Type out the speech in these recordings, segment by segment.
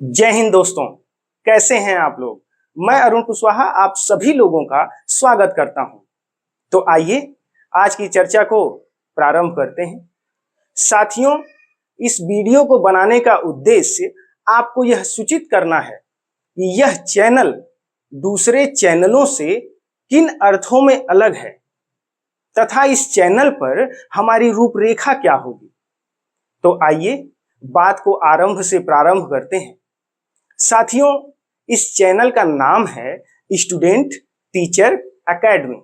जय हिंद दोस्तों। कैसे हैं आप लोग। मैं अरुण कुशवाहा आप सभी लोगों का स्वागत करता हूं। तो आइए आज की चर्चा को प्रारंभ करते हैं। साथियों, इस वीडियो को बनाने का उद्देश्य आपको यह सूचित करना है कि यह चैनल दूसरे चैनलों से किन अर्थों में अलग है तथा इस चैनल पर हमारी रूपरेखा क्या होगी। तो आइए बात को आरंभ से प्रारंभ करते हैं। साथियों, इस चैनल का नाम है स्टूडेंट टीचर एकेडमी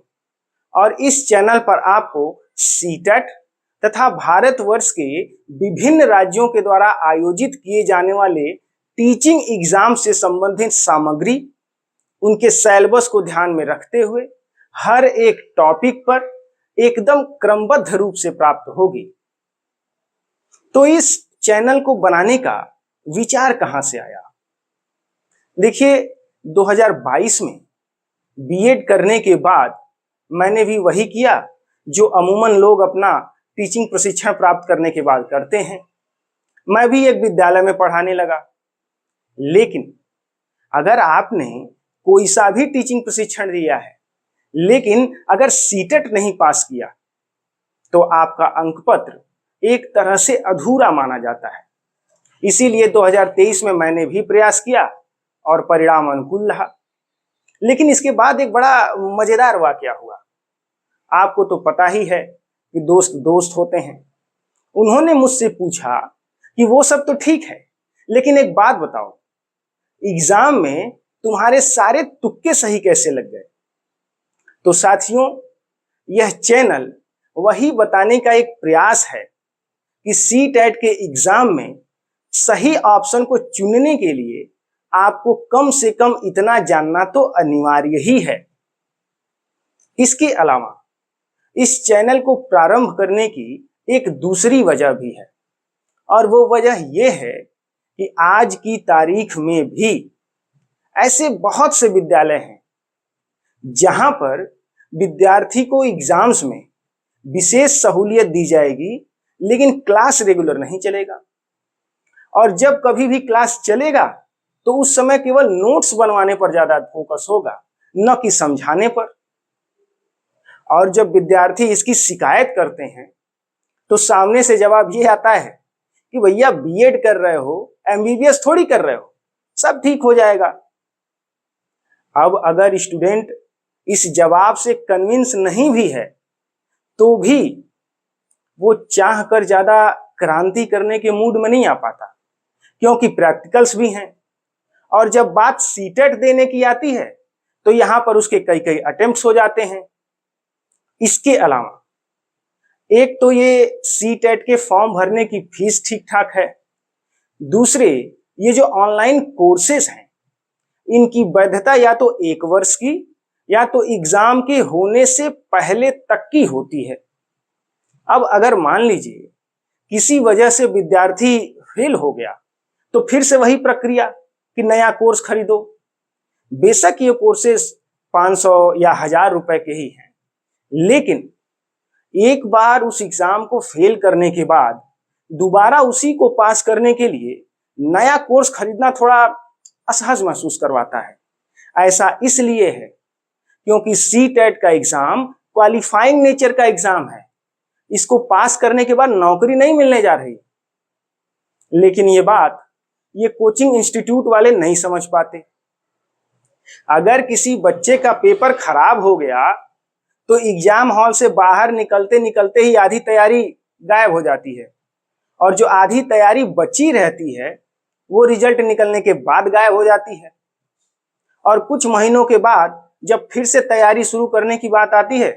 और इस चैनल पर आपको सीटेट तथा भारतवर्ष के विभिन्न राज्यों के द्वारा आयोजित किए जाने वाले टीचिंग एग्जाम से संबंधित सामग्री, उनके सिलेबस को ध्यान में रखते हुए हर एक टॉपिक पर एकदम क्रमबद्ध रूप से प्राप्त होगी। तो इस चैनल को बनाने का विचार कहां से आया? देखिए, 2022 में बीएड करने के बाद मैंने भी वही किया जो अमूमन लोग अपना टीचिंग प्रशिक्षण प्राप्त करने के बाद करते हैं। मैं भी एक विद्यालय में पढ़ाने लगा। लेकिन अगर आपने कोई सा भी टीचिंग प्रशिक्षण दिया है लेकिन अगर सीटेट नहीं पास किया तो आपका अंकपत्र एक तरह से अधूरा माना जाता है। इसीलिए 2023 में मैंने भी प्रयास किया और परिणाम अनुकूल रहा। लेकिन इसके बाद एक बड़ा मजेदार वाकया हुआ। आपको तो पता ही है कि दोस्त दोस्त होते हैं। उन्होंने मुझसे पूछा कि वो सब तो ठीक है, लेकिन एक बात बताओ, एग्जाम में तुम्हारे सारे तुक्के सही कैसे लग गए? तो साथियों, यह चैनल वही बताने का एक प्रयास है कि सीटेट के एग्जाम में सही ऑप्शन को चुनने के लिए आपको कम से कम इतना जानना तो अनिवार्य ही है। इसके अलावा इस चैनल को प्रारंभ करने की एक दूसरी वजह भी है और वो वजह यह है कि आज की तारीख में भी ऐसे बहुत से विद्यालय हैं जहां पर विद्यार्थी को एग्जाम्स में विशेष सहूलियत दी जाएगी लेकिन क्लास रेगुलर नहीं चलेगा। और जब कभी भी क्लास चलेगा तो उस समय केवल नोट्स बनवाने पर ज्यादा फोकस होगा, न कि समझाने पर। और जब विद्यार्थी इसकी शिकायत करते हैं तो सामने से जवाब ये आता है कि भैया बीएड कर रहे हो, एमबीबीएस थोड़ी कर रहे हो, सब ठीक हो जाएगा। अब अगर स्टूडेंट इस जवाब से कन्विंस नहीं भी है तो भी वो चाह कर ज्यादा क्रांति करने के मूड में नहीं आ पाता, क्योंकि प्रैक्टिकल्स भी हैं। और जब बात सीटेट देने की आती है तो यहां पर उसके कई कई अटेम्प्ट्स हो जाते हैं। इसके अलावा एक तो ये सीटेट के फॉर्म भरने की फीस ठीक ठाक है, दूसरे ये जो ऑनलाइन कोर्सेज हैं इनकी वैधता या तो 1 वर्ष की या तो एग्जाम के होने से पहले तक की होती है। अब अगर मान लीजिए किसी वजह से विद्यार्थी फेल हो गया तो फिर से वही प्रक्रिया कि नया कोर्स खरीदो। बेशक ये कोर्सेस 500 या 1000 रुपए के ही हैं, लेकिन एक बार उस एग्जाम को फेल करने के बाद दोबारा उसी को पास करने के लिए नया कोर्स खरीदना थोड़ा असहज महसूस करवाता है। ऐसा इसलिए है क्योंकि सीटेट का एग्जाम क्वालिफाइंग नेचर का एग्जाम है। इसको पास करने के बाद नौकरी नहीं मिलने जा रही। लेकिन ये बात ये कोचिंग इंस्टीट्यूट वाले नहीं समझ पाते। अगर किसी बच्चे का पेपर खराब हो गया तो एग्जाम हॉल से बाहर निकलते निकलते ही आधी तैयारी गायब हो जाती है और जो आधी तैयारी बची रहती है वो रिजल्ट निकलने के बाद गायब हो जाती है। और कुछ महीनों के बाद जब फिर से तैयारी शुरू करने की बात आती है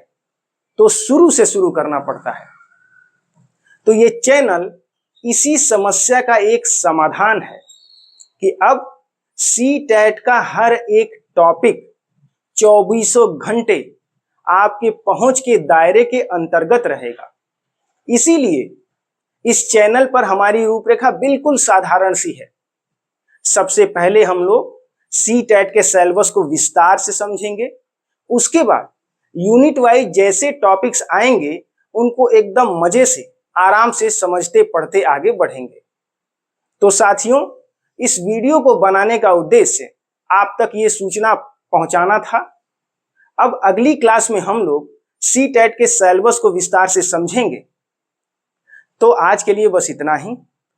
तो शुरू से शुरू करना पड़ता है। तो ये चैनल इसी समस्या का एक समाधान है कि अब सीटेट का हर एक टॉपिक 24 घंटे आपके पहुंच के दायरे के अंतर्गत रहेगा। इसीलिए इस चैनल पर हमारी रूपरेखा बिल्कुल साधारण सी है। सबसे पहले हम लोग सीटेट के सिलेबस को विस्तार से समझेंगे। उसके बाद यूनिट वाइज जैसे टॉपिक्स आएंगे उनको एकदम मजे से आराम से समझते पढ़ते आगे बढ़ेंगे। तो साथियों, इस वीडियो को बनाने का उद्देश्य आप तक ये सूचना पहुंचाना था। अब अगली क्लास में हम लोग CTET के सिलेबस को विस्तार से समझेंगे। तो आज के लिए बस इतना ही,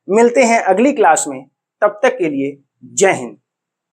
मिलते हैं अगली क्लास में, तब तक के लिए जय हिंद।